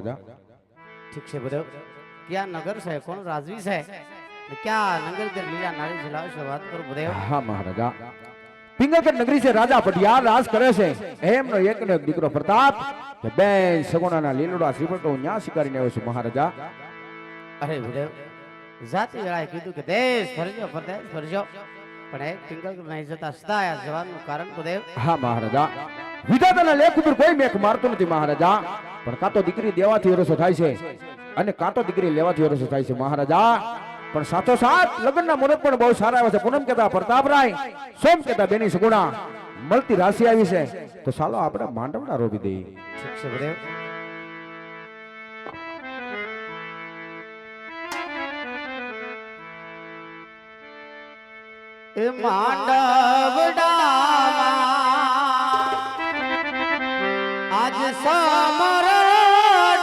મહારાજા. ઠીક છે બધો ક્યાં નગર છે કોણ રાજવી છે ને ક્યાં નગર દર લીલા નાળી જલાવશે વાત કરો બધે હા મહારાજા. પિંગલગઢ નગરી છે રાજા પટિયાર રાજ કરે છે. એમનો એકનો એક દીકરો પ્રતાપ કે બે સગુણાના લીલોડા શ્રીફળ હું ન્યા શિકારીને આવ્યો છું મહારાજા. અરે બધે જાતિ વેળાએ કીધું કે દેશ ફરજો પરદેશ ફરજો પણ એક પિંગલ નહીં જતા સદાયા જવાનું કારણ બધે હા મહારાજા. વિધાતાના લેખ ઉપર કોઈ મેખ મારતો નથી મહારાજા. પણ કાં તો દીકરી દેવાથી વરસો થાય છે અને કાં તો દીકરી લેવાથી વરસો થાય છે મહારાજા. પણ સાથોસાથ લગ્નના મુહૂર્ત પણ બહુ સારા આવ્યા છે. પૂનમ કહેતા પ્રતાપરાય, સોમ કહેતા બેની સગુણા મળતી રાશિ આવી છે. તો ચાલો આપણે માંડવડા રોપી દઈએ. ઠીક છે બધે એ માંડવડામાં આજ સમર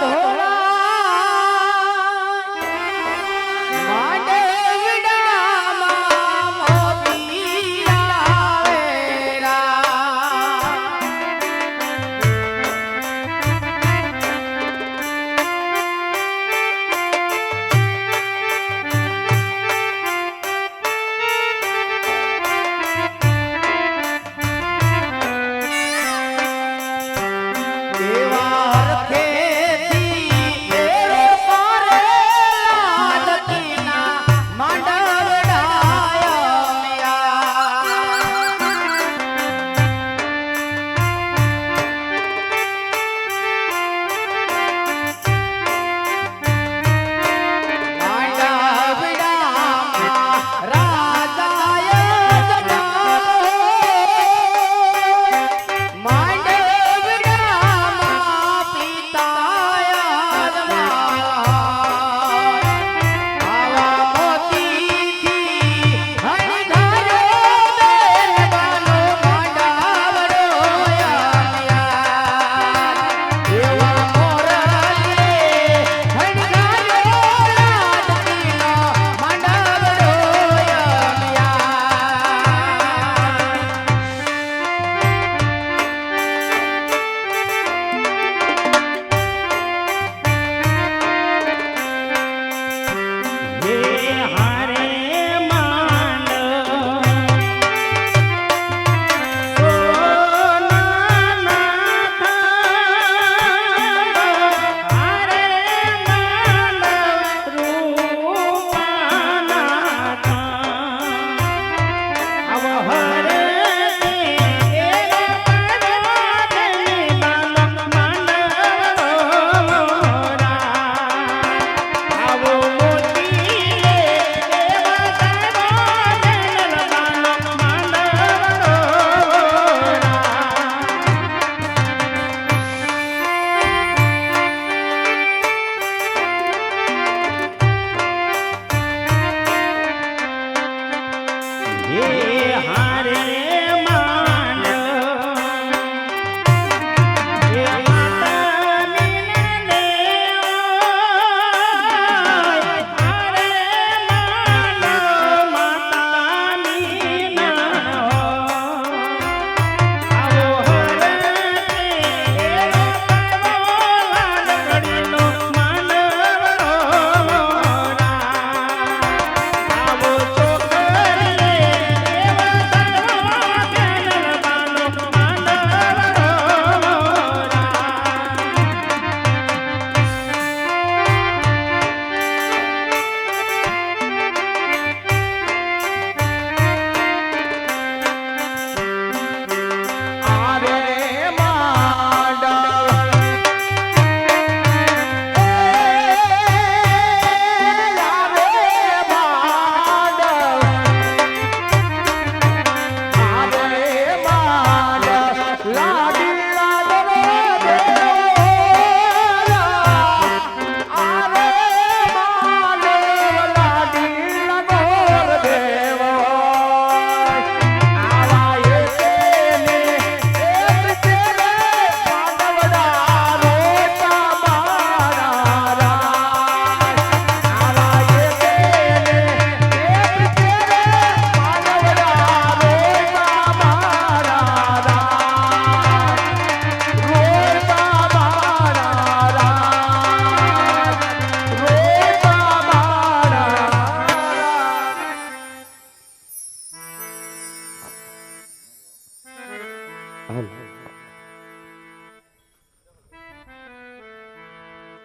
ઢોળા માંડવડામાં મોતી આવેરા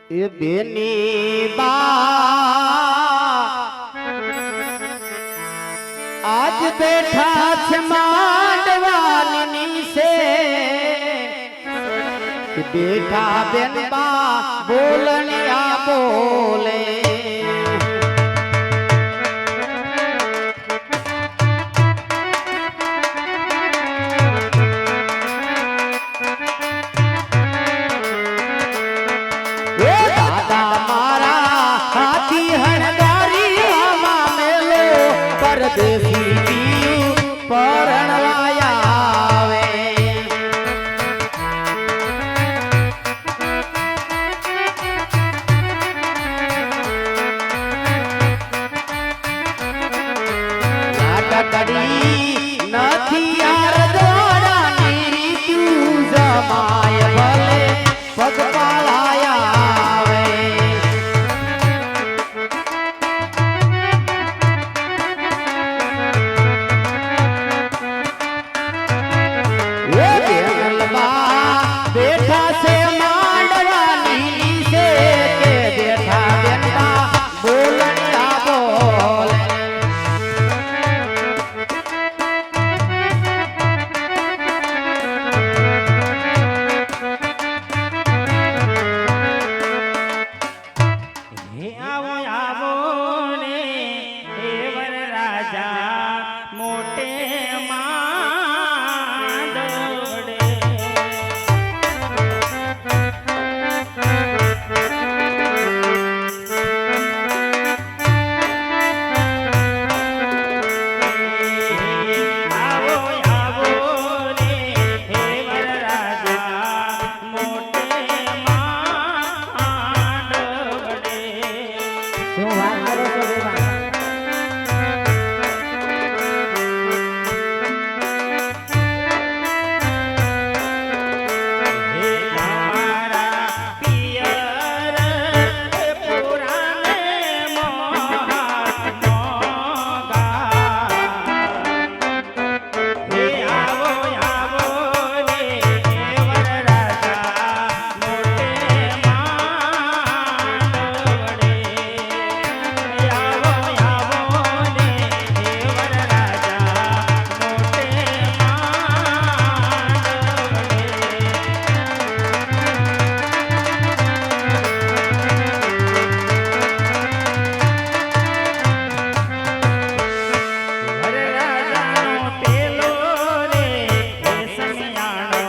એ બેની બા આજ બેઠા છે માંડવાની છે બેઠા બેન બા બોલણિયા બોલે પરદેશી પરણવાયા આવે લાડકડી નથી યાર દોડાની તું જમાય ભલે પગપાળાયા આવે બેઠા છે માંડવાની છે કે બેઠા બેઠા બોલતા બોલે હે આવો આવો ને હે વરરાજા મોટે માંડવડે આવો આવો ને હે વરરાજા મોટે માંડવડે શું વાત કરો છો બેબા હે તમારા પિયર પુરાને મોહાનો ગા હે આવો આવો રે વરરાજા મોટે માંડવડે આવો આવો રે વરરાજા મોટે માંડવડે વરરાજાનો પેલો રે હે સમિયાણો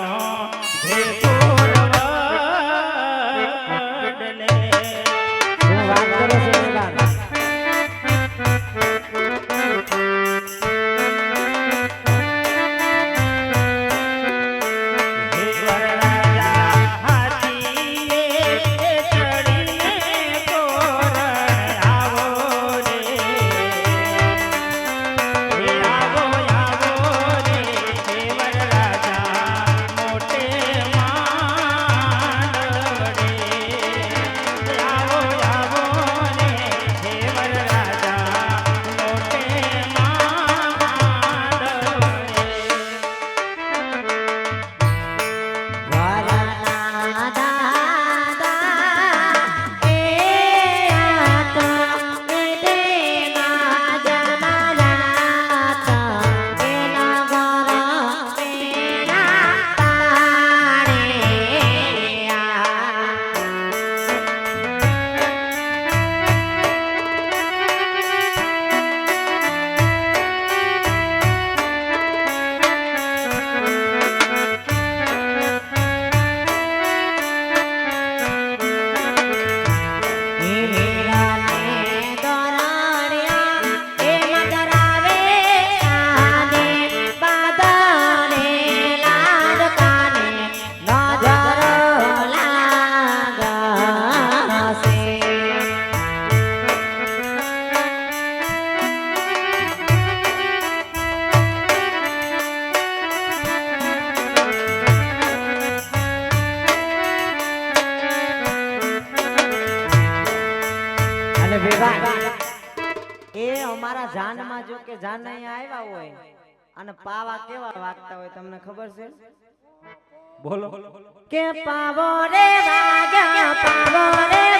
હે પૂરવડલે શું વાત કરો છો બેબા હે વરરાજા હાથીએ ચડીને કોરણ આવો રે હે આવો આવો રે હે વરરાજા મોટે માંડવડે આવો આવો રે હે વરરાજા મોટે માંડવડે વારના દાદા એ આતા મેદેના જન્મલાતા એના ગોરા પેના તાણે હીરાને દોરાણ્યા એ મગરાવે આને બાદને લાડકાને નજર લાગશે અને બેબા એ અમારા જાનમાં જો કે જાન અહીંયા આવ્યા હોય અને પાવા કેવા વાગતા હોય તમને ખબર છે બોલો કે પાવો રે વાગ્યા પાવો રે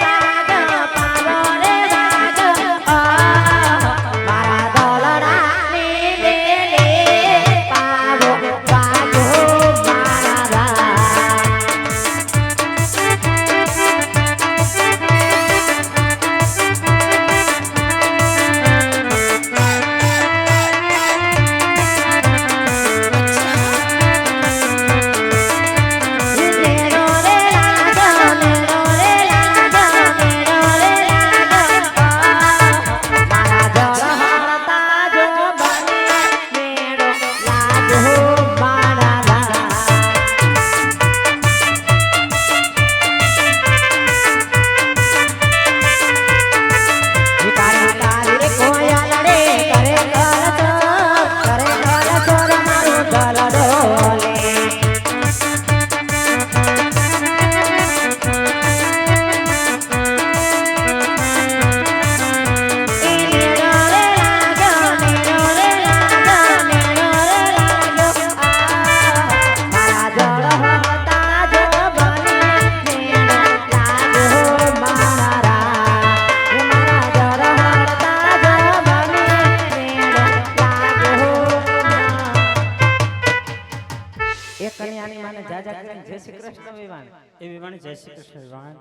એ વિવાન જય શ્રી કૃષ્ણ વિવાન.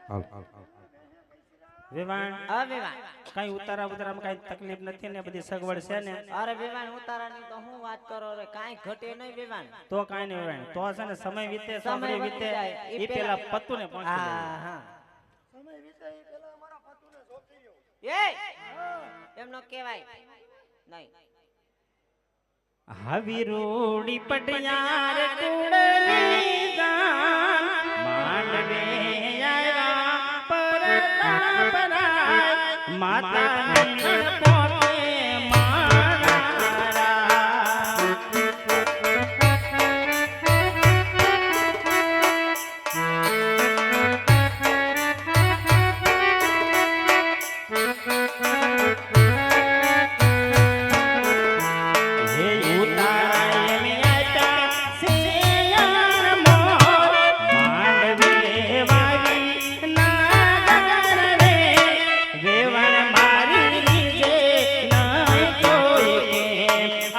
હાલ વિવાન હા વિવાન. કઈ ઉતારામાં કઈ તકલીફ નથી ને બધી સગવડ છે ને? અરે વિવાન ઉતારાની તો હું વાત કરો રે, કાંઈ ઘટે નહીં વિવાન. તો કઈ નહીં વિવાન. તો છે ને સમય વીતે સમય સમય વીતી વીતે જાય. એ પેલા પત્તુને પહોંચી જાય. હા હા. એ એમ નો કહેવાય નહીં. આવી રૂડી પટિયાર કુડલી જાન માંડવે આયા પરતા પરાય માતા પોતે મારા. હે ઉતારાય મિયાતા સિયાર મોર માંડવે વાવી નાગર રે વેવણ મારી જે નહીં કોઈ કે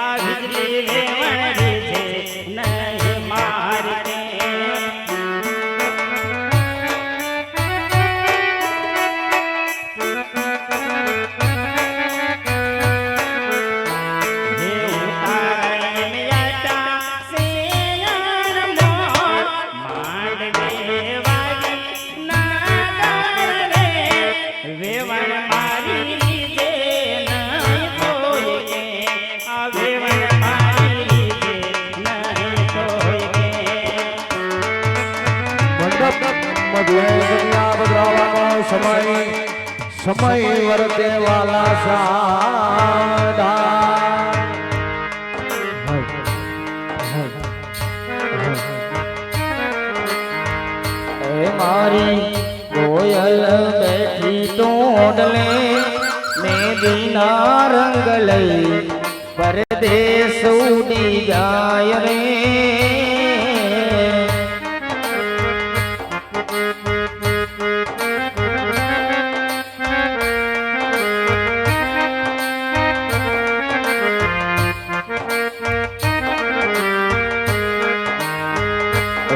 આ વીજળી વેવણ જે નહીં મારી કે. હે ઉતારાય મિયાતા સિયાર મોર માંડવે વાવી નાગર રે વેવણ મારી જે નહીં કોઈ કે આ વેવણ મારી જે નહીં કોઈ કે. મંડપ મધ્યે દુનિયા બદલાવાનો સમય વર્તે વાલા સાધા. એ મારી કોયલ બેઠી ટોડલે મેદીના રંગ લઈ પરદેશ ઉડી જાય રે.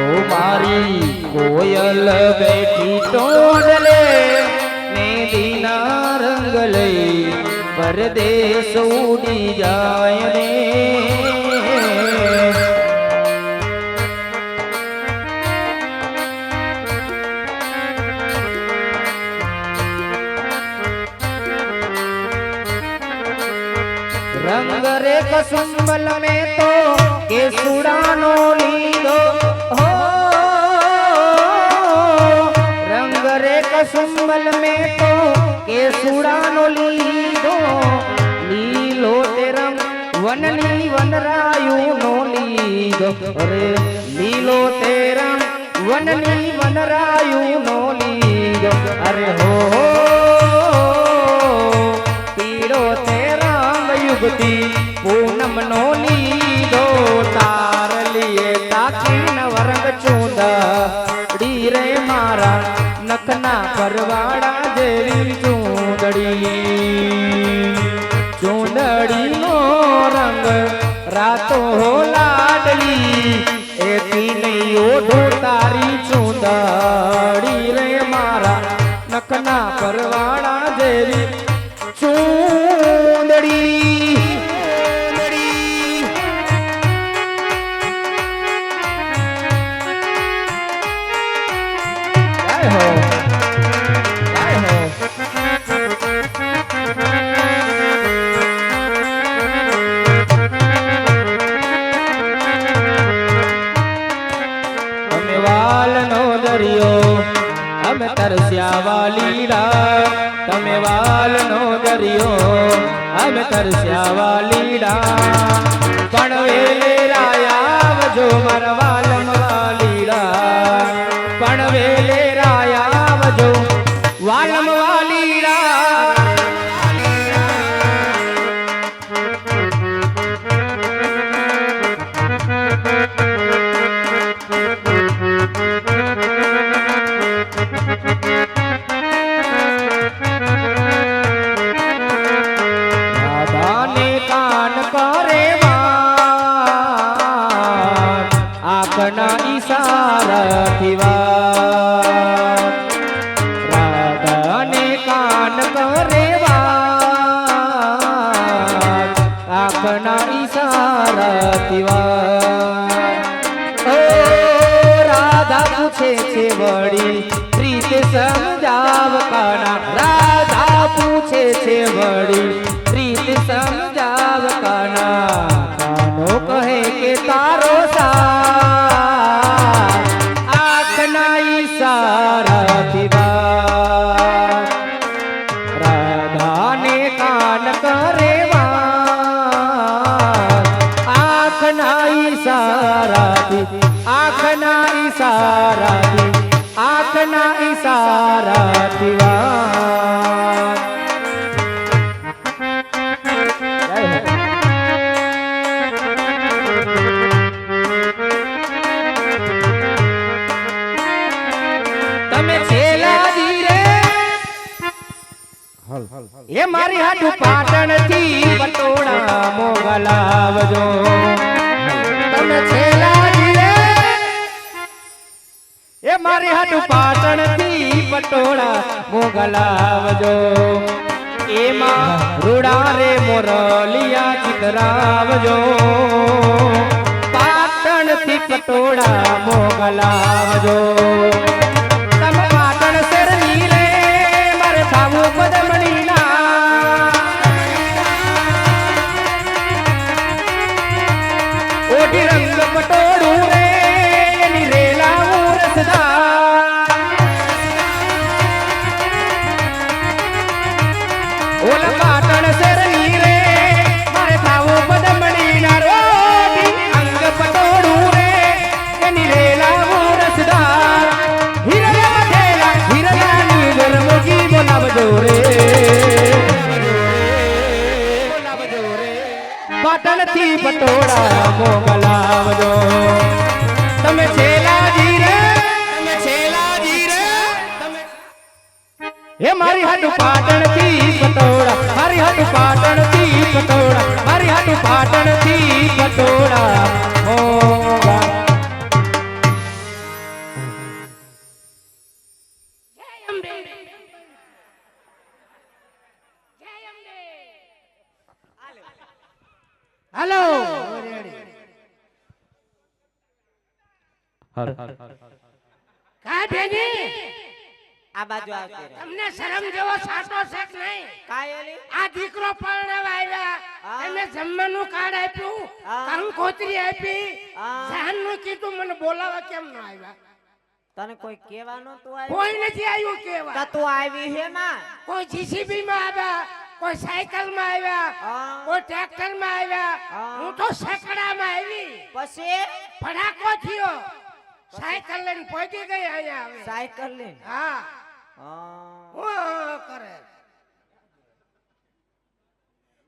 ઓ મારી કોયલ બેઠી ટોડલે મેદીના રંગ લઈ પરદેશ ઉડી જાય રે. रंग रे कसुंबल में तो केसुडानो लीधो हो. रंग रे कसुंबल में तो केसुडानो लीधो. लीलो ते रंग वननी वनरायु नो लीधो. अरे लीलो ते रंग वननी वनरायु नो लीधो. अरे हो पीड़ो ते रंग युगती पूनम नो लीधो. तार लिए ताकी नवरंग चूंदड़ी रे मारा नखना परवाड़ा जेवी चूंदड़ी. चूंदड़ी नो रंग रातो हो लाडली एती नहीं ओढ़ो तारी चूंदड़ी रे मारा नखना परवाड़ा जेवी चूंदड़ी. जय हो जय हो. અમે વાલનો દરિયો અમે તરસ્યા વાલીડા. તમે વાલનો દરિયો અમે તરસ્યા વાલીડા. પણ વેલે રાયા આવજો મારા વાલમ વાલીડા. પણ વેલે રાયા આવજો વાલમ વાલીડા. રાધાને કાન કરે વાત વળી રીત સમજાવ કાના રાધા પૂછે છે વળી રીત સમજાવ કાના કાનો કહે કે તારો સાથ આંખના ઈશારાથી વાત રાધાને કાન કરે વાત આંખના ઈશારાથી આંખના ઈશારાથી આંખના ઈશારાથી વાત જય હો. તમે છેલા ધીરે એ મારી હાટુ પાટણ થી પટોળા મોગલાવજો તમે છેલા ધીરે એ મારી હાટુ પાટણ થી પટોળા મોગલાવજો એમાં રૂડા રે મોરલિયા ચિતરાવજો પાટણ થી પટોળા મોગલાવજો તમે પાટણ શેરની રે મારે થાવું પદમણી ના ઓઢી રંગ પટોળું રે એની રેલા રસદાર ઓલા પાટણ શેરની રે મારે થાવું પદમણી ના રોડી અંગ પટોળું રે એની રેલા રસદાર હીરા ઠેલા હીરાની ગરમજી બોલાવજો રે બોલાવજો રે પાટણ થી પટોળા મોગલાવજો તમે છેલાજી રે તમે છેલાજી રે તમે હે મારી હાટુ પાટણ થી પટોળા મારી હાટુ પાટણ થી પટોળા મારી હાટુ પાટણ થી પટોળા મોગા હાલો કા બેની આ બાજુ આવતી રહે. તમને શરમ જેવો સાટો શેક નહીં કાંઈ ઓલી? આ દીકરો પરણવા આવ્યા હા. એને જમવાનું કાર્ડ આપ્યું હા. કંકોત્રી આપી હા. જાનનું કીધું મને બોલાવા કેમ ન આવ્યા તને કોઈ કહેવાનું તું આવી? કોઈ નથી આવ્યું કેવા તો તું આવી હે માં? કોઈ જીસીબી માં આવ્યા કોઈ સાયકલ માં આવ્યા હા. કોઈ ટ્રેક્ટર માં આવ્યા હા. હું તો સેકડા માં આવી પછી ફડાકો થયો સાયકલ લઈને પહોંચી ગઈ અહીંયા આવે સાયકલ લઈને? હા હા. હું કરે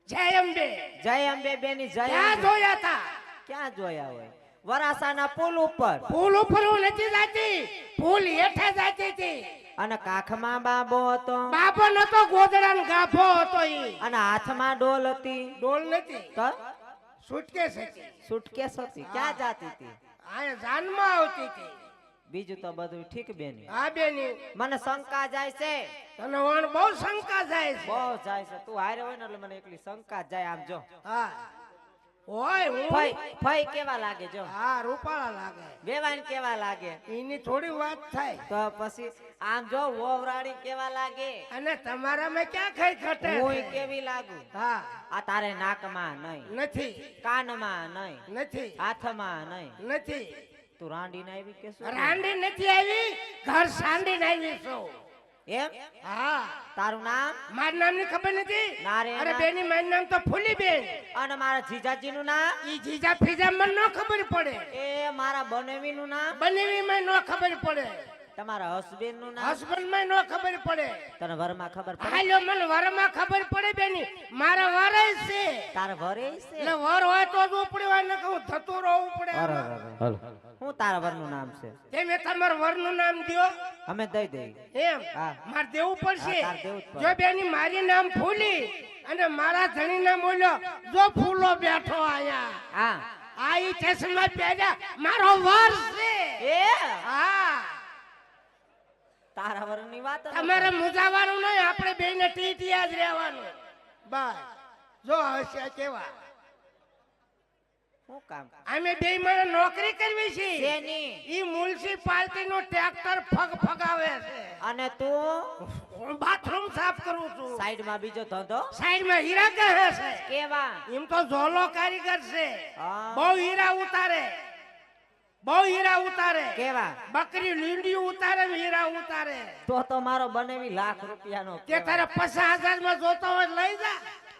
જય અંબે જય અંબે બેની જય ક્યાં અંબે. જોયા તા ક્યાં જોયા હોય? વરાસાના પુલ ઉપર પુલ ઉપર હું નથી જાતી પુલ હેઠે જાતી હતી અને કાખમાં બાબો હતો બાપો નતો ગોદડાનો ગાભો હતો ઈ અને હાથમાં ડોલ હતી. ડોલ નથી તો સુટકેસ હતી સુટકેસ હતી. ક્યાં જાતી હતી? આયા જાનમાં આવતી હતી બીજું તો બધું ઠીક બેની. હા બેની મને શંકા જાય છે, તને વણ બહુ શંકા જાય છે બહુ જાય છે. તું હારે હોય ને એટલે મને એકલી શંકા જાય. આમ જો હા ઓય હું ફઈ ફઈ કેવા લાગે જો, હા રૂપાળા લાગે બેવાન કેવા લાગે, એની થોડી વાત થાય તો પછી આમ જો વોવરાડી કેવા લાગે, અને તમારામાં ક્યાં કઈ ઘટે હું કેવી લાગુ. હા આ તારે નાકમાં નહીં, નથી કાનમાં નહીં, નથી હાથમાં નહીં. નથી તું રાંડીને આવી કે શું? રાંડી નથી આવી ઘર સાંડીને આવી છું એમ? હા તારું નામ? મારું નામ ની ખબર નથી ના રે અરે ના. બેની મારું નામ તો ફૂલી બેન અને મારા જીજાજી નું નામ? ઈ જીજા ફીજા મને ન ખબર પડે એ મારા બનેવી નું નામ? બનેવી માં ન ખબર પડે તમારા હસબેન્ડ નું નામ? હસબન્ડ માં ન ખબર પડે તને વરમાં ખબર પડે? હાલો મને વરમાં ખબર પડે બેની મારા વર છે તારા વરે છે? એટલે વર હોય તો જ ઉપડ્યો હોય ને કહું થતું રહું પડે અરે હું તારા વરનું નામ છે? તેમે તમારા વર નું નામ દ્યો અમે દઈ દઈ. એમ હા. મારે દેવું પડશે હા, તારે દેવું જ પડે. જો બેની મારી નામ ફૂલી અને મારા ધણી નામ બોલ્યો જો ફૂલો બેઠો આયા હા આ ઈ ચશ્મા પહેર્યા મારો વર છે એ હા તારા વરની વાત જ તમારે મુજાવાનું નહીં આપણે બેને ટીટિયા જ રહેવાનું બસ જો હશે કેવા શું કામ અમે બે મને નોકરી કરવી છે શેની? ઈ મ્યુનિસિપાલિટી નું ટ્રેક્ટર ફગાવે છે અને તું હું બાથરૂમ સાફ કરું છું સાઈડમાં બીજો ધંધો સાઈડમાં હીરા કહે છે કેવા? એમ તો ઝોલો કારીગર છે હા. બહુ હીરા ઉતારે કેવા? બકરી લીંડી ઉતારે ને હીરા ઉતારે તો મારો બનેવી ₹1,00,000 તે તારે 50,000 માં જોતો હોય લઈ જા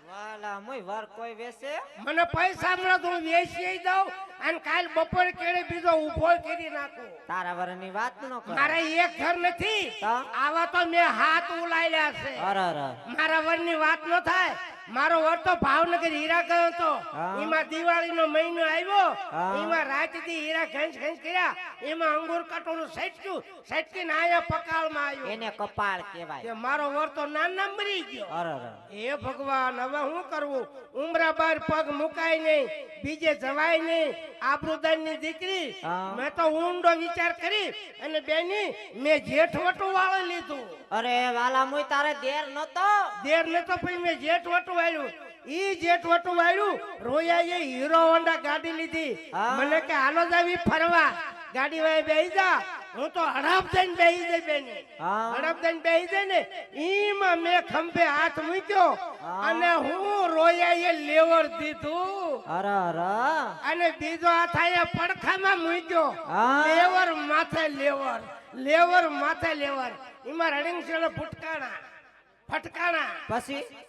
વાલા મુય વર કોઈ વેસે? મને પૈસા મળે તો હું વેચી દઉં અને કાલ બપોર કેળે બીજો ઉભો કરી નાખું તારા વરની વાત ન કર. મારે એક ઘર નથી તો? આવા તો મેં હાથ ઉલાયલા છે અરે અરે. મારા વરની વાત ન થાય મારો વર તો ભાવનગર હીરા ગયો તો હા. એમાં દિવાળીનો મહિનો આવ્યો હા. એમાં રાતથી હીરા ઘંસ કર્યા એમાં અંગૂર કટોરું સટકીને આયા પકાળમાં આવ્યો એને કપાળ કહેવાય. કે મારો વર તો નાના મરી ગયો અરે અરે. હે ભગવાન હવે શું કરવું ઉમરા બાર પગ મુકાય નહીં બીજે જવાય નહીં આબરૂદાનની દીકરી હા. મેં તો ઊંડો વિચાર કરી અને બેની મેં જેઠવટું વાળો લીધું અરે વાલા મુય તારે દેર નતો. દેર નતો પછી મેં જેઠવટું વાળ્યું ઈ જેઠવટું વાળ્યું રોયાએ હીરો હોન્ડા ગાડી લીધી હા. મને કે હાલો જાવી ફરવા ગાડી વાય બેહી જા હું તો હડપ જઈને બેહી જઈ બેની હા. હડપ જઈને બેહી જઈ ને ઈમાં મેં ખંભે હાથ મૂક્યો હા. અને હું રોયાએ લેવર દીધું અરે અરે. અને બીજો હાથ આયા પડખામાં મૂક્યો હા. લેવર માથે લેવર એમાં રડિંગ છે ફટકાણા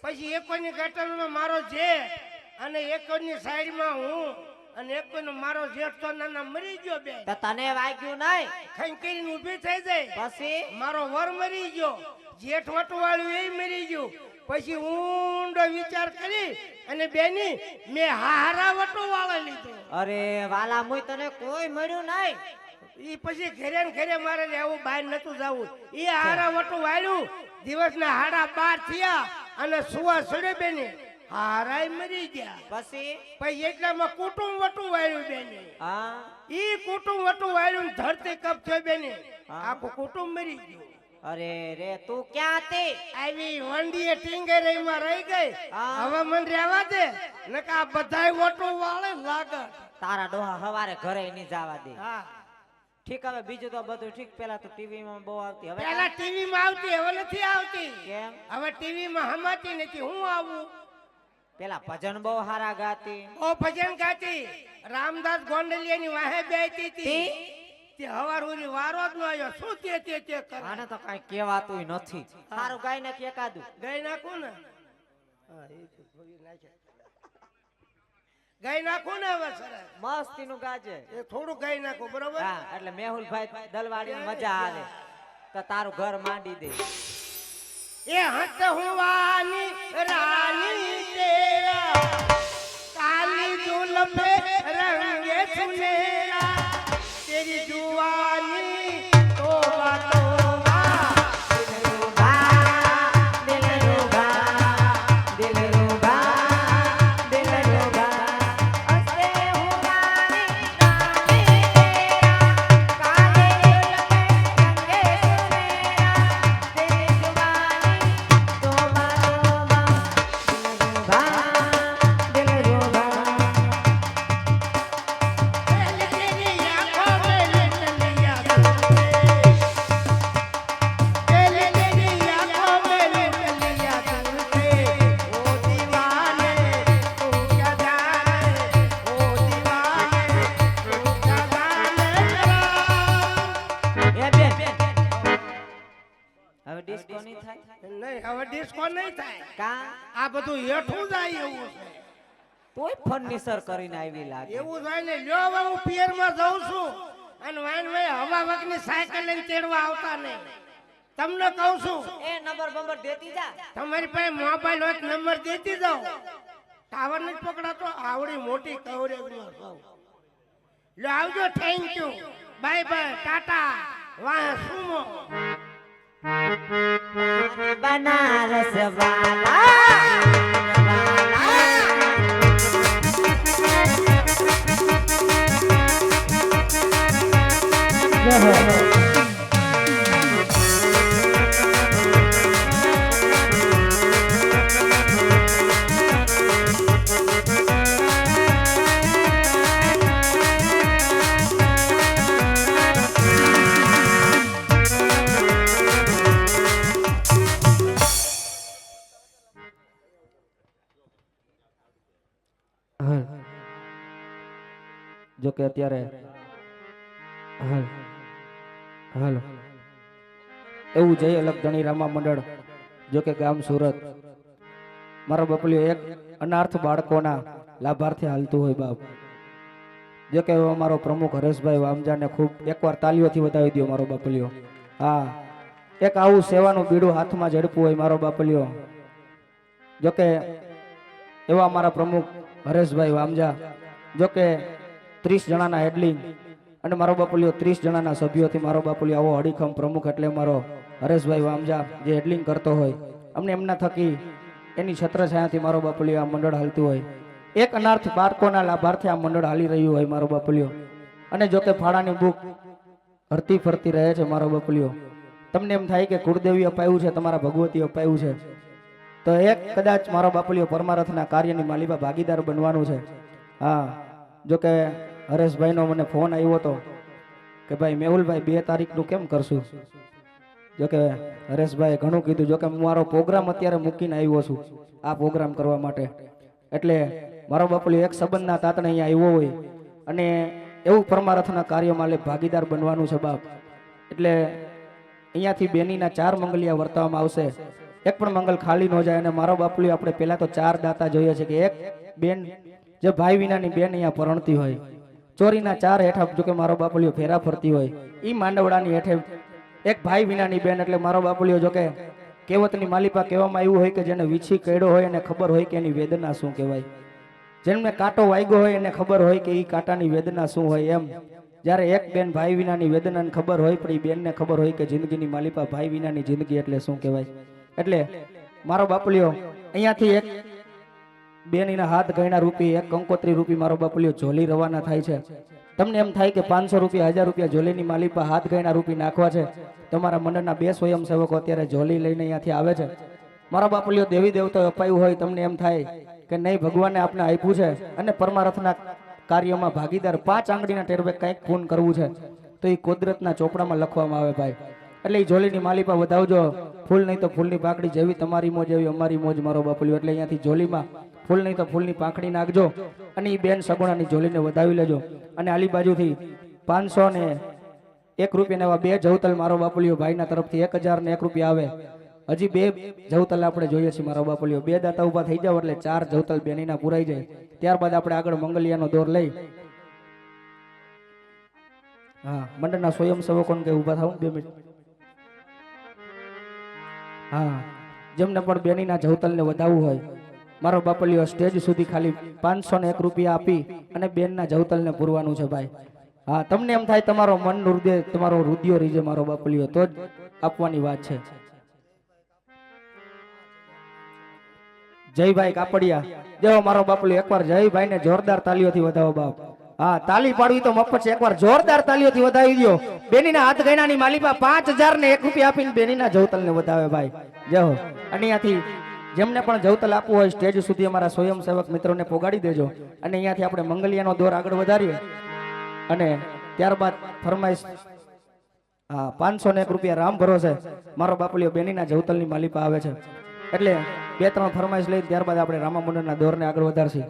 પછી એકોની ગટરમાં મારો જેઠ અને એકોની સાઈડમાં હું અને એકોનો મારો જેઠ તો નાના મરી ગયો બે તો તને વાગ્યું નહીં? ખઈ કરીને ઊભી થઈ જાય પછી મારો વર મરી ગયો જેઠ વટવાળું એ મરી ગયું પછી ઊંડો વિચાર કરી અને બેની મેં હારા વટવાળો લીધો અરે વાલા મુય તને કોઈ મળ્યું નહીં? ઈ પછી ઘરે ને ઘરે મારે રહેવું બહાર નતું જવું ઈ હારા વટું વાળ્યું દિવસના 12:30 થયા અને સુવા સડે બેની હારાય મરી ગયા પછી એટલામાં કુટુંબ વટું વાળ્યું બેની હા. ઈ કુટુંબ વટું વાળ્યું ને ધરતી કપ થયો બેની આખું કુટુંબ મરી ગયું અરે રે તું ક્યાં હતી? આવી વંડીએ ટીંગરે માં રહી ગઈ હા. હવે મને રહેવા દે નકા બધાય વટું વાળે લાગે તારા ડોહા હવારે ઘરે નહીં જવા દે. હા ઠીક હવે બીજું તો બધું ઠીક. પેલા તો ટીવી માં બહુ આવતી, હવે પેલા ટીવી માં આવતી હવે નથી આવતી કેમ? હવે ટીવી માં હમાતી નથી હું આવું પેલા ભજન બહુ હારા ગાતી. ઓ ભજન ગાતી રામદાસ ગોંડલિયાની વાહે બેઠી હતી તે હવાર ઉરી વારો જ ન આવ્યો શું તે કરે આને તો કઈ કહેવાતું નથી. સારું ગાય ને એકાદું ગઈ નાખું ને હા, એ તો થોડી નાખે. ગઈ નાખું ને હવે સરસ મસ્તી નું ગાજે. એ થોડું ગઈ નાખું બરોબર હા, એટલે મેહુલભાઈ દલવાડી મજા આવે તો તારું ઘર માંડી દે. એ હત હુવાની રાની તેરા કાલી जुल्फे रंगे सुनेरा तेरी जुवानी तोबा तोबा નહીં હવે ડિસ્કો નહીં થાય કા આ બધું હેઠું જાય એવું છે તોય ફર્નિચર કરીને આવી લાગે. એવું થાય ને લ્યો હવે હું પિયર માં જઉં છું અને વાન ભાઈ હવા વગની સાયકલ લઈને તેડવા આવતા નહીં તમને કહું છું એ નંબર બંબર દેતી જા. તમારી પાસે મોબાઈલ હોય નંબર દેતી જાઓ ટાવર નથી પકડાતો આવડી મોટી કવરેજ માં સૌ લ્યો આવજો thank you bye bye Tata વાહ સુમો बनारस वाला જો કે અત્યારે હાલો એવું જય અલગ ધણી રામા મંડળ જો કે ગામ સુરત મારો બપલિયો એક અનાર્થ બાળકોના લાભાર્થી હાલતું હોય બાપ જો કે અમારો પ્રમુખ હરેશભાઈ વામજાને ખૂબ એકવાર તાલીઓથી વધાવી દો મારો બાપલિયો હા એક આવું સેવાનું બીડું હાથમાં ઝડપવું હોય મારો બાપલિયો જો કે એવા અમારા પ્રમુખ હરેશભાઈ વામજા જો કે 30 જણાના હેડલિંગ અને મારો બાપલિયો 30 જણાના સભ્યોથી મારો બાપલિયો આવો અડીખમ પ્રમુખ એટલે મારો હરેશભાઈ વામજા જે હેડલિંગ કરતો હોય અમને એમના થકી એની છત્રછાયાથી મારો બાપલિયો આ મંડળ હાલતું હોય એક અનાર્થ બાળકોના લાભાર્થી આ મંડળ હાલી રહ્યું હોય મારો બાપલિયો અને જો કે ફાળાની બુક હરતી ફરતી રહે છે મારો બાપલિયો તમને એમ થાય કે કુળદેવી અપાયું છે તમારા ભગવતી અપાયું છે તો એક કદાચ મારો બાપલિયો પરમારથના કાર્યની માલિકા ભાગીદાર બનવાનું છે હા જો કે હરેશભાઈનો મને ફોન આવ્યો હતો કે ભાઈ મેહુલભાઈ 2 તારીખનું કેમ કરશું જો કે હરેશભાઈએ ઘણું કીધું જો કે હું મારો પ્રોગ્રામ અત્યારે મૂકીને આવ્યો છું આ પ્રોગ્રામ કરવા માટે એટલે મારો બાપલિયો એક સંબંધના તાતણે અહીંયા આવ્યો હોય અને એવું પરમારથના કાર્યમાં ભાગીદાર બનવાનું છે બાપ એટલે અહીંયાથી બેનીના 4 મંગલિયા વર્તાવવામાં આવશે એક પણ મંગલ ખાલી ન જાય અને મારો બાપલિયો આપણે પહેલા તો 4 દાતા જોઈએ છે કે એક બેન જે ભાઈ વિનાની બેન અહીંયા પરણતી હોય ચોરીના 4 હેઠા જો કે મારો બાપલિયો ફેરા ફરતી હોય ઈ માંડવડાની હેઠે એક ભાઈ વિનાની બેન એટલે મારો બાપલિયો જો કે કહેવતની માલિપા કહેવામાં આવ્યું હોય કે જેને વીછી કર્યો હોય એને ખબર હોય કે એની વેદના શું કહેવાય જેમને કાંટો વાગ્યો હોય એને ખબર હોય કે ઈ કાંટાની વેદના શું હોય એમ જ્યારે એક બેન ભાઈ વિનાની વેદનાને ખબર હોય પણ એ બેનને ખબર હોય કે જિંદગીની માલિપા ભાઈ વિનાની જિંદગી એટલે શું કહેવાય એટલે મારો બાપલિયો અહીંયાથી એક બેનીના હાથ ગયણા રૂપી એક કંકોત્રી રૂપી મારો બાપલિયો ઝોલી રવાના થાય છે તમને એમ થાય કે 500 રૂપિયા 1000 રૂપિયા ઝોલીની માલિપા હાથ ગયણા રૂપી નાખવા છે તમારા મંડળના 2 સ્વયંસેવકો અત્યારે ઝોલી લઈને અહીંયાથી આવે છે મારા બાપલિયો દેવી દેવતાઓ અપાયું હોય તમને એમ થાય કે નહીં ભગવાને આપને આપ્યું છે અને પરમારથના કાર્યમાં ભાગીદાર 5 આંગળીના ટેરવે કંઈક પૂન કરવું છે તો એ કુદરતના ચોપડામાં લખવામાં આવે ભાઈ એટલે એ ઝોલીની માલિપા વધાવજો ફૂલ નહીં તો ફૂલની પાકડી જેવી તમારી મોજ એવી અમારી મોજ મારો બાપલિયો એટલે અહીંયાથી ઝોલીમાં ફૂલ નહીં તો ફૂલની પાંખડી નાખજો અને એ બેન સગુણાની ઝોલીને વધાવી લેજો અને આલી બાજુથી 501 રૂપિયા એવા 2 જવતલ મારો બાપલિયો ભાઈના તરફથી 1001 રૂપિયા આવે હજી 2 જવતલ આપણે જોઈએ છીએ મારો બાપલિયો 2 દાતા ઉભા થઈ જાવ એટલે 4 જવતલ બેનીના પુરાઈ જાય ત્યારબાદ આપણે આગળ મંગલિયાનો દોર લઈ હા મંડળના સ્વયંસેવકોને કે ઉભા થાવ 2 મિનિટ હા જેમને પણ બેનીના જવતલને વધાવવું હોય મારો બાપલિયો સ્ટેજ સુધી ખાલી 501 રૂપિયા આપી અને બેનના જવતલને પૂરવાનું છે ભાઈ હા તમને એમ થાય તમારો મન હૃદય તમારો રુદિયો રીજે મારો બાપલિયો તો જ આપવાની વાત છે જયભાઈ કાપડિયા જેવો મારો બાપલિયો એકવાર જયભાઈને જોરદાર તાલીઓથી વધાવો બાપ હા તાલી પાડવી તો મફત છે એકવાર જોરદાર તાલીઓથી વધાવી દો બેનીના હાથ ગયણાની માલિપા 5001 રૂપિયા આપીને બેનીના જવતલને વધાવે ભાઈ જય હો અને અહીંયાથી જેમને પણ જવતલ આપવું હોય સ્ટેજ સુધી અમારા સ્વયંસેવક મિત્રોને પોગાડી દેજો અને અહીંયાથી આપણે મંગલિયાનો દોર આગળ વધારીએ અને ત્યારબાદ ફરમાઈશ હા 501 રૂપિયા રામ ભરોસે મારો બાપલિયો બેનીના જવતલની માલિપા આવે છે એટલે 2-3 ફરમાઈશ લઈ ત્યારબાદ આપણે રામા મંડળના દોરને આગળ વધારશું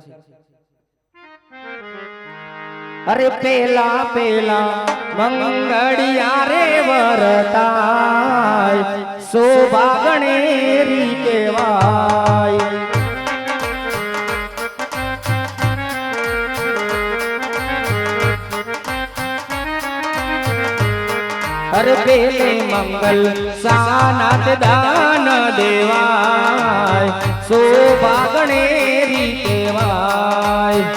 અરે પેલા પેલા મંગળિયા રે વરતાય શોભાગણેરી કેવાય અરે પેલે મંગલ સાનાથ દાન દેવાય શોભાગણેરી કેવાય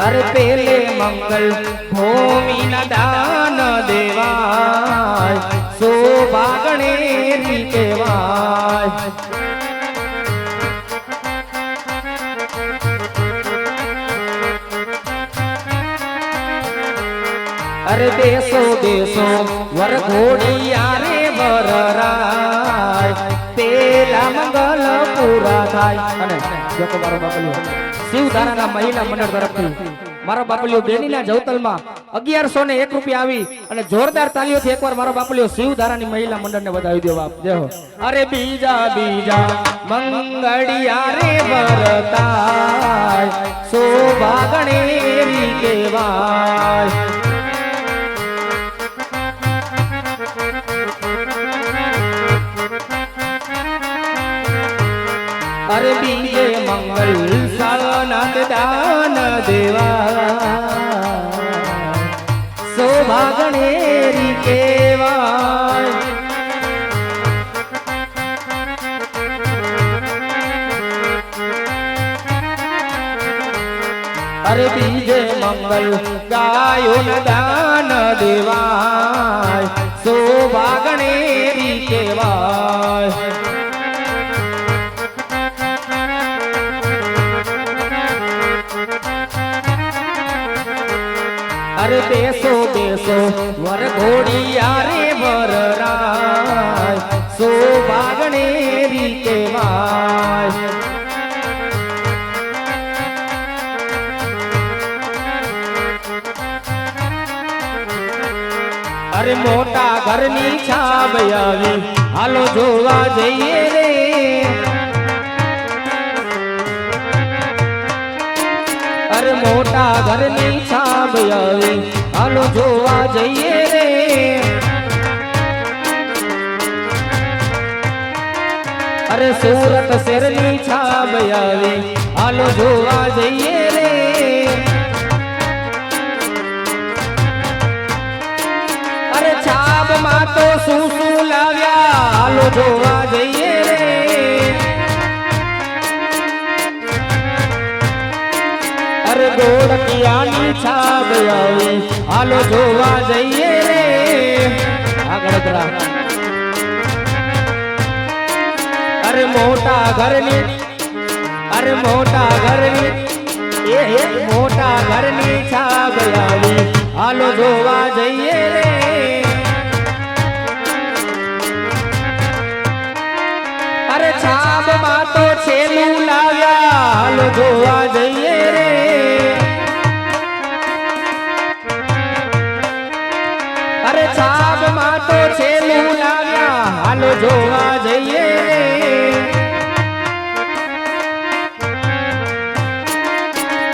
અરે પેલે મંગલ ભૂમિના દાન દેવાય શોભાગણેરી કેવાય અરે દેશો દેશો વરઘોડિયા રે વરરાય પેલા મંગલ પૂરા થાય અને જો મારો બાપલિયો શિવધારાના મહિલા મંડળ તરફથી મારા બાપલીઓ બેનીના જવતલમાં 1101 રૂપિયા આવી અને જોરદાર તાલીઓથી એકવાર મારા બાપલીઓ શિવધારાની મહિલા મંડળને વધાવી દો બાપ જય હો. અરે બીજા બીજા મંગળિયા રે વરતાય શોભાગણેરી કેવાય. અરે બીજે મંગલ સાનંદ દાન દેવા શોભાગણેરી કેવાય. અરે બીજે મંગલ ગાયો દાન દેવાય શોભાગણેરી કેવાય. અરે બેસો બેસો વર ઘોડિયા રે વરરાય શોભાગણેરી કેવાય. અરે મોટા ઘરની છાબ આવી હાલો જોવા જઈએ રે. અરે મોટા ઘરની છાબ આવી હાલો જોવા જઈએ રે. અરે સુરત શેરની છાબ આવી હાલો જોવા જઈએ રે. અરે છાબમાં તો શું શું લાવ્યા હાલો જોવા જઈએ રે. અરે ગોળકિયાની છાબ આવી હાલો જોવા જઈએ રે. આગળ જરા. અરે મોટા ઘરની અરે મોટા ઘરની એ મોટા ઘરની છાબ આવી હાલો જોવા જઈએ રે. અરે છાબમાં તો છેલું લાવ્યા હાલો જોવા જઈએ રે. અરે છાબમાં તો છેલું લાવ્યા હાલો જોવા જઈએ રે.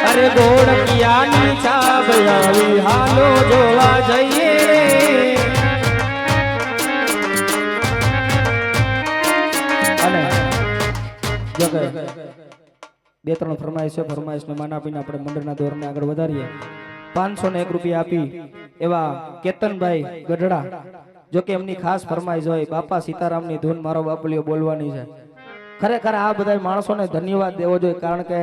અરે ગોળકિયાની છાબ આવી હાલો જોવા જઈએ રે. અને જો કે બે ત્રણ ફરમાઈશને માન આપીને આપણે મંડળના દોરને આગળ વધારીએ. 501 રૂપિયા આપી એવા કેતનભાઈ ગઢડા જો કે એમની ખાસ ફરમાઈશ હોય બાપા સીતારામની ધૂન મારો બાપલીઓ બોલવાની છે. ખરેખર આ બધા માણસોને ધન્યવાદ દેવો જોઈએ કારણ કે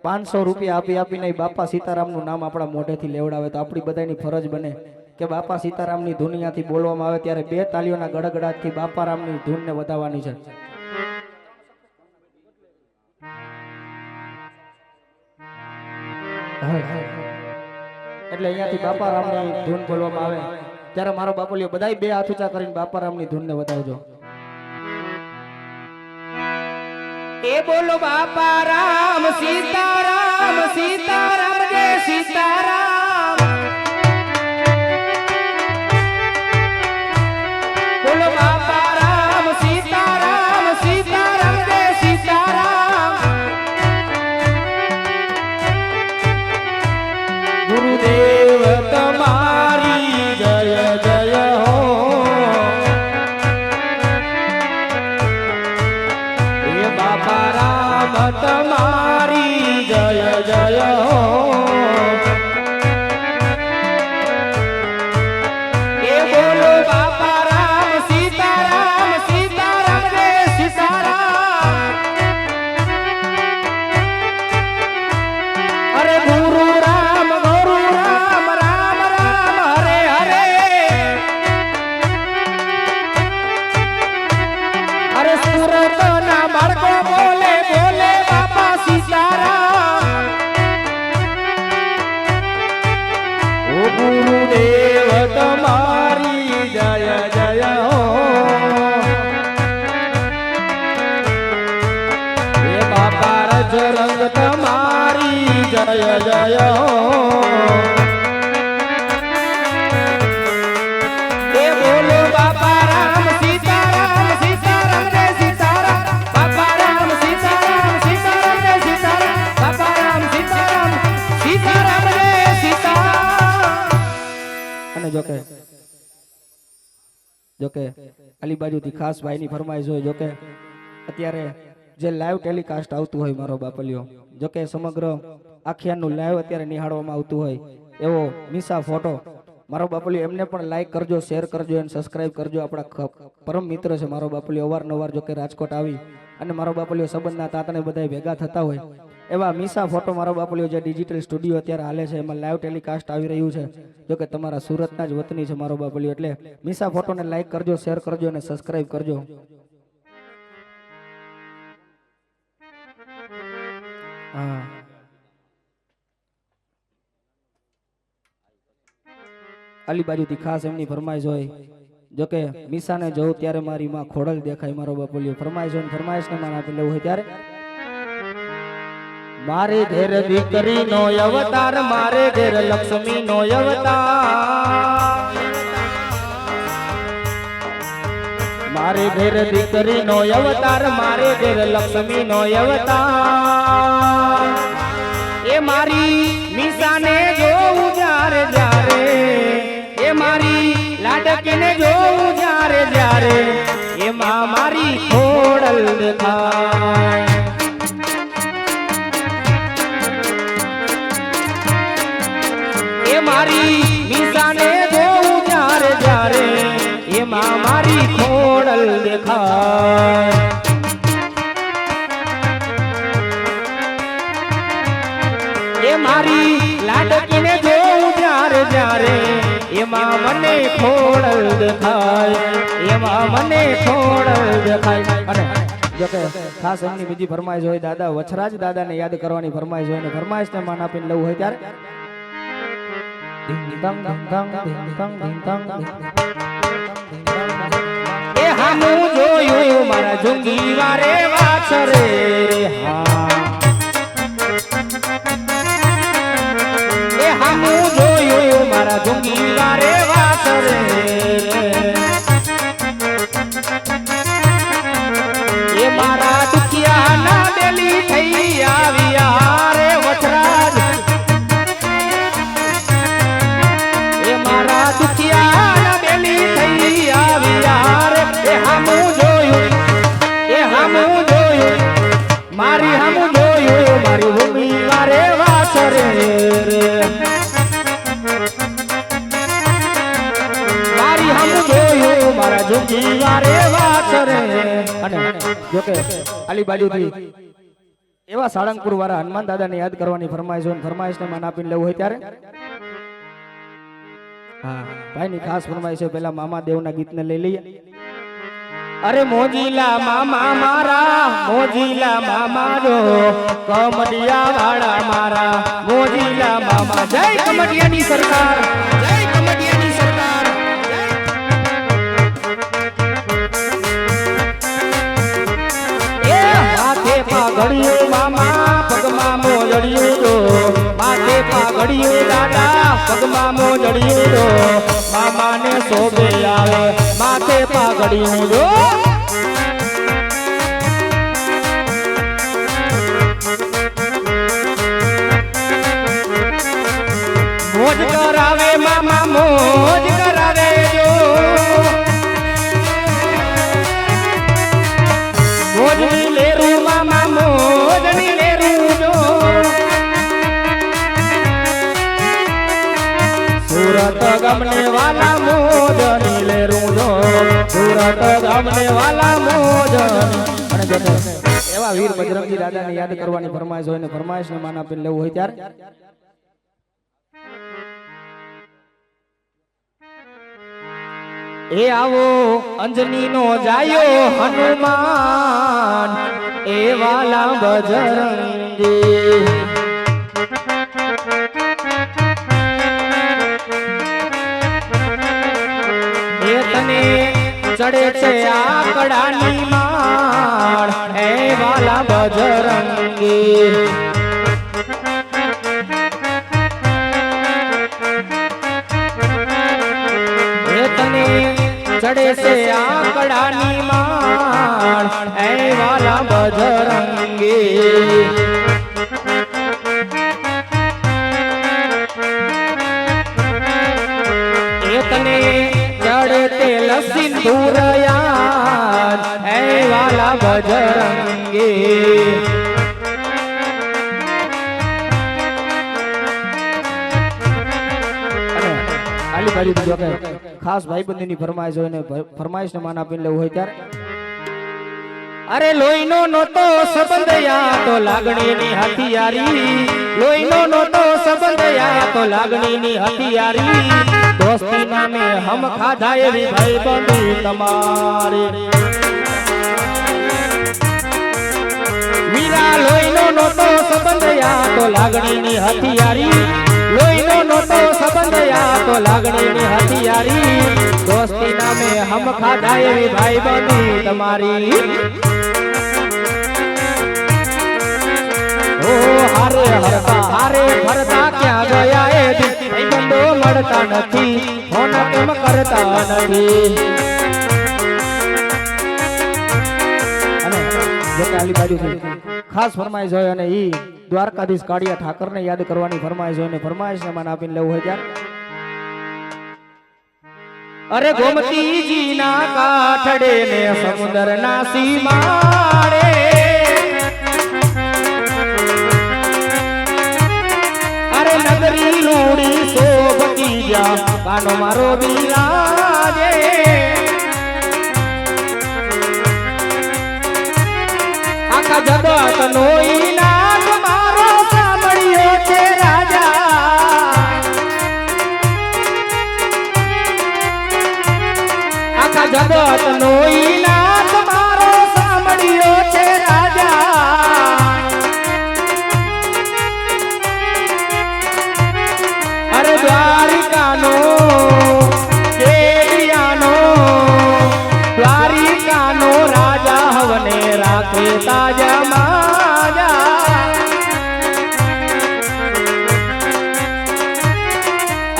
500 રૂપિયા આપી આપીને બાપા સીતારામનું નામ આપણા મોઢેથી લેવડાવે તો આપણી બધાની ફરજ બને કે બાપા સીતારામની ધૂન અહીંયાથી બોલવામાં આવે ત્યારે બે તાલીઓના ગડગડાટથી બાપા રામની ધૂનને વધાવવાની છે. એટલે અહીંયાથી બાપા રામની ધૂન બોલવામાં આવે ત્યારે મારો બાપુલિયો બધાય બે હાથ ઊંચા કરીને બાપા રામની ધૂનને વધાવજો. એ બોલો બાપા રામ સીતારામ સીતારામ જય સીતારામ. બોલો બાપા રામ સીતારામ સીતારામ જય સીતારામ. ગુરુદેવ તમારી જય જય હો. એ બાપા રામ તમારી જય જય હો. એ બોલો બાપા રામ સીતારામ સીતારામ જય સીતારામ. અરે ગુરુ રામ રામ રામ હરે હરે. અરે સુરત ના બાળકો બોલે બોલે બાપા સીતારામ. ઓ ગુરુદેવ તમારી જય જય હો. એ બાપા રજ રંગ તમારી જય જય હો. જોકે અલી બાજુથી ખાસ ભાઈની ફરમાઈશ હોય જોકે અત્યારે જે લાઈવ ટેલિકાસ્ટ આવતું હોય મારો બાપલિયો જોકે સમગ્ર આખિયાનું લાઈવ અત્યારે નિહાળવામાં આવતું હોય એવો મીસા ફોટો મારો બાપલિયો એમને પણ લાઈક કરજો, શેર કરજો અને સબસ્ક્રાઇબ કરજો. આપણા પરમ મિત્ર છે મારો બાપલિયો, અવારનવાર જોકે રાજકોટ આવી અને મારો બાપલિયો સંબંધના તાતણે બધા ભેગા થતા હોય એવા મીસા ફોટો મારો બાપલિયો જે ડિજિટલ સ્ટુડિયો અત્યારે હાલે છે એમાં લાઈવ ટેલિકાસ્ટ આવી રહ્યું છે જોકે તમારા સુરતના જ વતની છે મારો બાપલિયો. એટલે મીસા ફોટોને લાઈક કરજો, શેર કરજો અને સબસ્ક્રાઇબ કરજો. હા અલી બાજુથી ખાસ એમની ફરમાઈશ હોય જોકે મીસાને જોઉં ત્યારે મારી માં ખોડલ દેખાય મારો બાપલિયો. ફરમાઈશ હોય ફરમાઈશ ને માન આપી લેવું હોય ત્યારે મારે ઘેર દીકરી નો અવતાર, મારે ઘેર લક્ષ્મી નો અવતાર, મારે ઘેર દીકરી નો અવતાર, મારે ઘેર લક્ષ્મી નો અવતાર. એ મારી મીસાને જોઉં જ્યારે જ્યારે, એ મારી લાડકીને જોઉં જ્યારે જ્યારે, એમાં મારી ખોડલ દેખાય. એ મારી મીસાને જોઉં જ્યારે જ્યારે, એમાં મારી ખોડલ દેખાય. એ મારી લાડકીને જોઉં જ્યારે જ્યારે, એમાં મને ખોડલ દેખાય, એમાં મને ખોડલ દેખાય. અને જોકે ખાસ એમની બીજી ફરમાઈશ હોય દાદા વછરાજ દાદાને યાદ કરવાની ફરમાઈશ હોય ને ફરમાઈશને માન આપીને લેવું હોય ત્યારે એ હામું જોયું મારા જુંગી વારે વાછરે. હા એ હામું જોયું મારા જુંગી વારે વાછરે. એ મારા દુખિયા ના બેલી થઈ આવ્યા રે વછરાજ. એ મારા દુખિયા ના બેલી થઈ આવ્યા રે. એ હામું જોયું, એ હામું જોયું મારી હામું જોયું મારી ભૂમિ વારે વાછરે રે. મારી હામું જોયું મારા જુગી વારે વાછરે. અને જોકે આલી બાજુથી એવા સાળંગપુર વાળા હનુમાન દાદાને યાદ કરવાની ફરમાઈશ હોય ફરમાઈશને માન આપીને લેવું હોય ત્યારે હા ભાઈની ખાસ ફરમાઈશ છે. પેલા મામા દેવના ગીતને લઈ લઈએ. અરે મોજીલા મામા મારા, મોજીલા મામા જો કમડિયા વાળા મારા, મોજીલા મામા. જય કમડિયાની સરકાર, જય કમડિયાની સરકાર. એ માથે પાઘડિયું મામા, પગમાં મોજડિયું જો, માથે પાઘડિયું દાદા, પગમાં મોજડિયું જો, મામાને શોભે આવે માથે પાઘડિયું જો. મોજ કરાવે મામા, મોજ કરાવે જો, મોજની લેરું મામા, મોજની લેરું જો. સુરત ગમને વાલા મોજની લેરું જો, સુરત ગમને વાલા મોજની. અને એવા વીર બજરંગી દાદાને યાદ કરવાની ફરમાઈશ હોય ને ફરમાઈશને માન આપીને લેવું હોય ત્યારે એ આવો અંજની નો જાયો હનુમાન, એ વાલા બજરંગી. એ તને ચડે છે આકડાની માળ, એ વાલા બજરંગી. એ તને ચડે છે આકડાની માળ, એ વાલા બજરંગી. એ તુરયાર હે વાલા બજરંગી આલી બાજુ જો કે ખાસ ભાઈબંધીની ફરમાઈશ હોય ને ફરમાઈશને માન આપીને લેવું હોય ત્યારે અરે લોહીનો નહોતો સંબંધ યા તો લાગણીની હથિયારી લોહીનો નહોતો સંબંધ યા તો લાગણીની હથિયારી દોસ્તી નામે હમ ખાધા એવી ભાઈબંધી તમારી વીરા લોહીનો નહોતો સંબંધ યા તો લાગણીની હથિયારી લોહીનો નહોતો સંબંધ યા તો લાગણીની હથિયારી દોસ્તી નામે હમ ખાધા એવી ભાઈબંધી તમારી ઓ હારે હરતા હારે ફરતા ક્યાં ગયા એ ભાઈબંધો મળતા નથી ફોન કેમ કરતા નથી અને જે કાલી બાજુ ખાસ ફરમાઈશ હોય અને ઈ દ્વારકાધીશ કાળિયા ઠાકરને યાદ કરવાની ફરમાઈશ હોય ને ફરમાઈશને માન આપીને લેવું હોય ત્યારે અરે ગોમતીજીના કાઠડે ને સમુદ્રના સીમાડે અરે નગરી લોડી શોભતી જા કાનો મારો બિરાજે આખા જગતનો ઈનામ મારો સાંભળ્યો છે રાજા આખા જગતનો ઈનામ મારો સાંભળ્યો છે રાજા અરે દ્વારિકાનો કેડિયાનો દ્વારિકાનો રાજા હવને રાખે તાજા માજા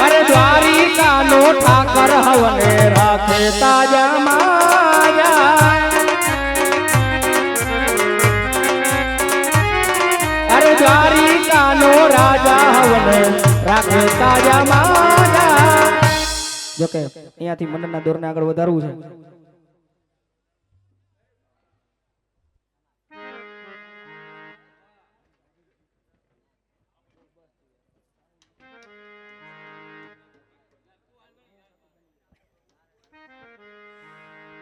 અરે દ્વારિકાનો ઠાકર હવને રાખે તાજા માજા અરે દ્વારિકાનો રાજા હવને રાખે તાજા માજા જોકે અહીંયાથી મંડળના દોરને આગળ વધારવું છે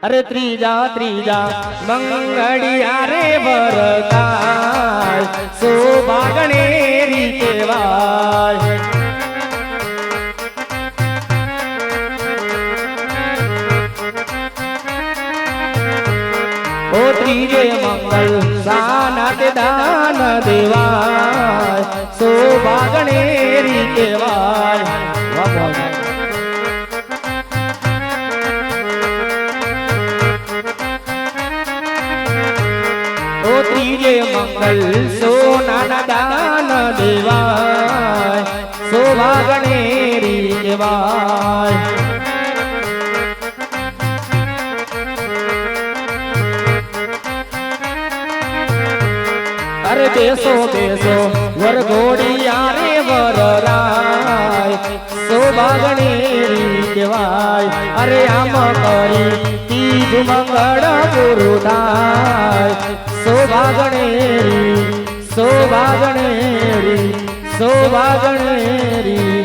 અરે ત્રીજા ત્રીજા મંગળિયા રે વરતાય સોભાગણે રીતે વાય ઓ ત્રીજે મંગલ સાનત દાન દેવાય સોભાગણે રીતે વાય વાહ ત્રીજે મંગલ સોનાના દાન દેવાય સોભાગણે રીવાય અરે બેસો બેસો વરઘોડિયા રે વરરાય સોભાગણે રીવાય અરે આમ કરી તીજ મંગળ ગુરુદાય સોભાગણેરી સોભાગણેરી સોભાગણેરી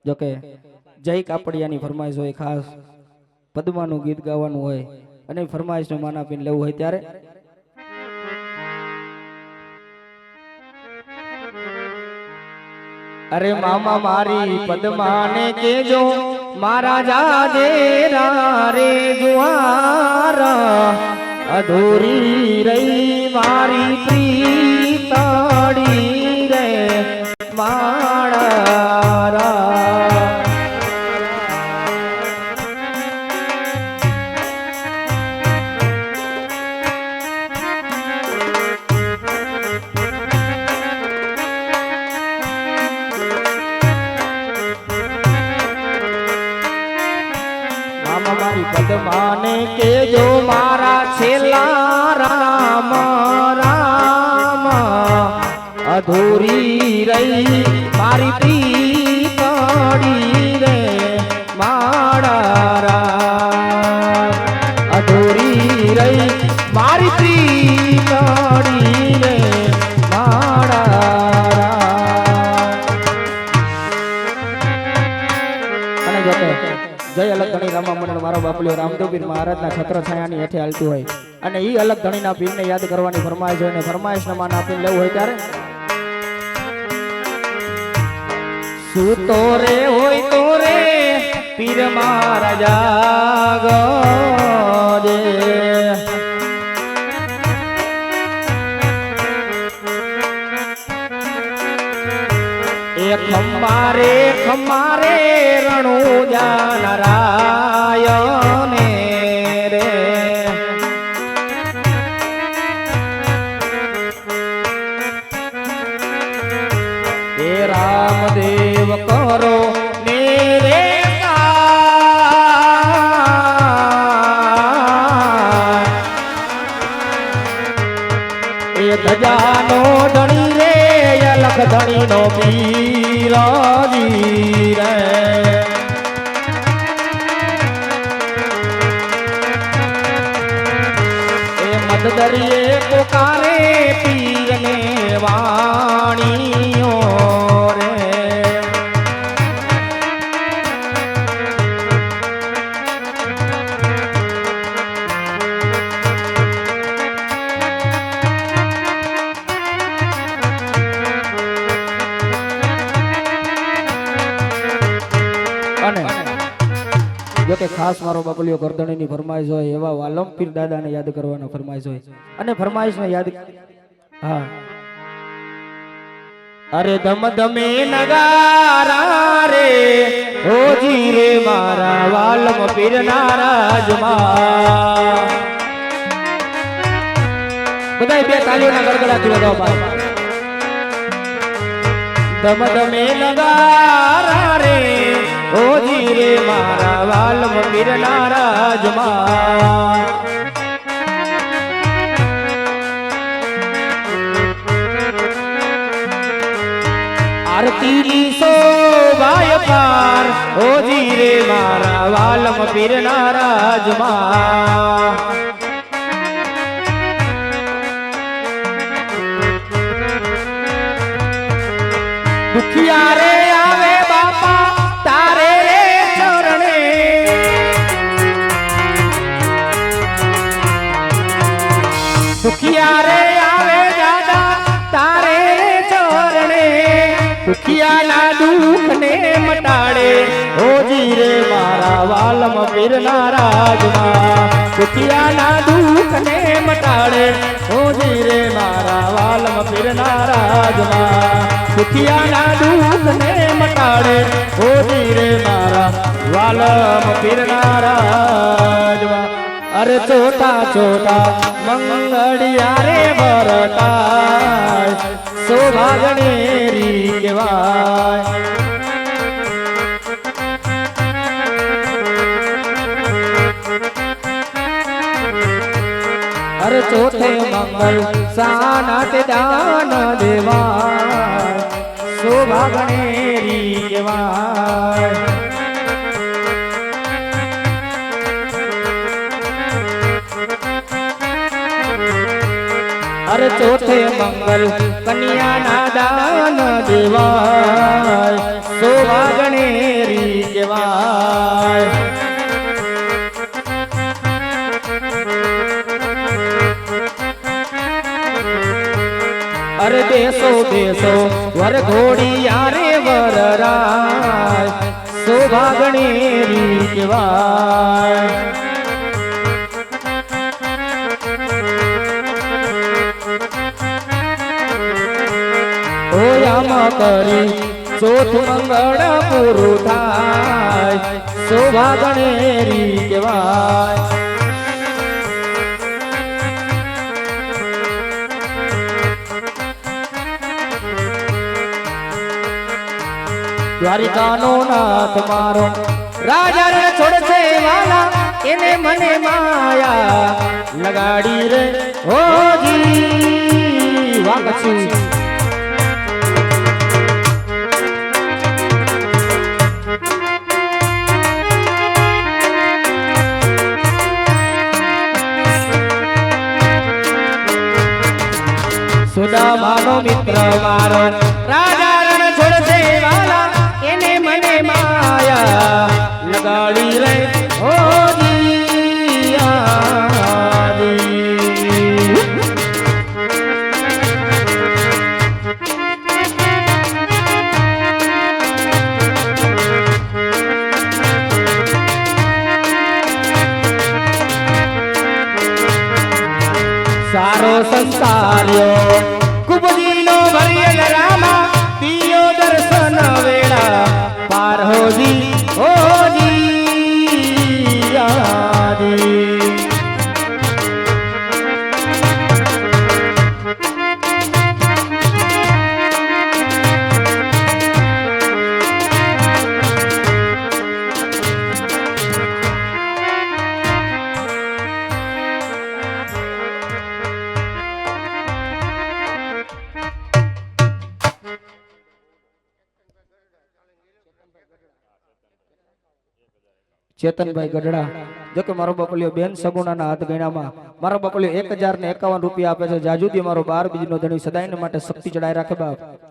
જોકે જય કાપડિયાની ફરમાઈશ હોય ખાસ પદ્માનું ગીત ગાવાનું હોય અને ફરમાઈશને માન આપીને લેવું હોય ત્યારે અરે મામા મારી પદ્માને કેજો મારા જાજે રે જુવારા અધૂરી રહી મારી પ્રીતડી રે માળા પદ્માને કેજો મારા છેલ્લા રામ રામ અધૂરી રહી મારી પ્રીતડી રે મારા રામ અધૂરી રહી મારી પ્રીતડી રે મારા રામ. અને જોકે જય અલગ ધણી રામા મંડળ મારો બાપલ્યો રામદેવપીર મહારાજના છત્ર છાયાની હેઠે હાલતું હોય અને ઈ અલગ ધણીના પીરને યાદ કરવાની ફરમાઈશ હોય ને ફરમાઈશના માન આપીને લેવું હોય ત્યારે શું તો રે હોય તો રે પીર મારા જાગજે એ ખમારે ખમારે રણુજા નારાયણે રે એ રામદેવ કરો ને રે એ ધજાનો ધણી રે અલખ ધણીનો પીરાજી રે એ મદદરીએ પોકારે પીરને વાણીઓ રે અને જો કે ખાસ મારો બાપલિયો ગરદણીની ફરમાઈશ હોય એવા વાલમ પીર દાદાને યાદ કરવાનો ફરમાઈશ હોય અને ફરમાઈશને યાદ હા અરે ધમ ધમે નગારા રે હોજી રે મારા વાલમ પીર નારાજમાં બધાય બે તાલીઓના ગડગડાથી વધાવો ભાઈ ધમ ધમે નગારા રે હોજી રે મારા વાલમ પીર નારાજમાં આરતીની શોભાય પાર હોજી રે મારા વાલમ પીર નારાજમાં દુખિયા રે આવે બાપા તારે ચરણે દુખિયા રે આવે દાદા તારે ચરણે દુખિયાના દુઃખને મટાડે હોજી રે મારા વાલમ પીર નારાજમાં દુખિયાના દુઃખને મટાડે હોજી રે મારા વાલમ પીર નારાજમાં દુખિયાના દુઃખને મટાડે હોજી રે મારા વાલમ પીર નારાજમાં અરે ચોટા ચોટા મંગળિયા રે ભરતાય સૌભાગણેરી કહેવાય અરે ચોથે મંગલ સાનાટ દાન દેવાય સૌભાગણેરી કહેવાય અરે ચોથે મંગલ કન્યાના દાન દેવાય સૌભાગણેરી કહેવાય અરે દેશો દેશો વર ઘોડિયા રે વરરાય સૌભાગણેરી કહેવાય ઓયામાં કરી ચોથ મંગળ પૂરું થાય સૌભાગણેરી કહેવાય દ્વારિકાનો નાથ મારો રાજા રણ છોડશે વાલા એને મને માયા લગાડી રે ઓજી વાહ કચ્છી સુદામાનો મિત્ર મારો રાજા રણ છોડશે વાલા એને મને માયા લગાડી રે હોજી આદી સારો સંસાર્યો કુબજીનો ભરિયલ રામા દિયો દર્શન વેળા પાર હોજી આદી ચેતનભાઈ ગઢડા જો કે મારો બપલિયો બેન સગુણાના હાથ ગણામાં મારો બપલિયો 1051 રૂપિયા આપે છે જાજુદી મારો 12 બીજનો ધણી સદાયને માટે શક્તિ ચડાઈ રાખે બાપ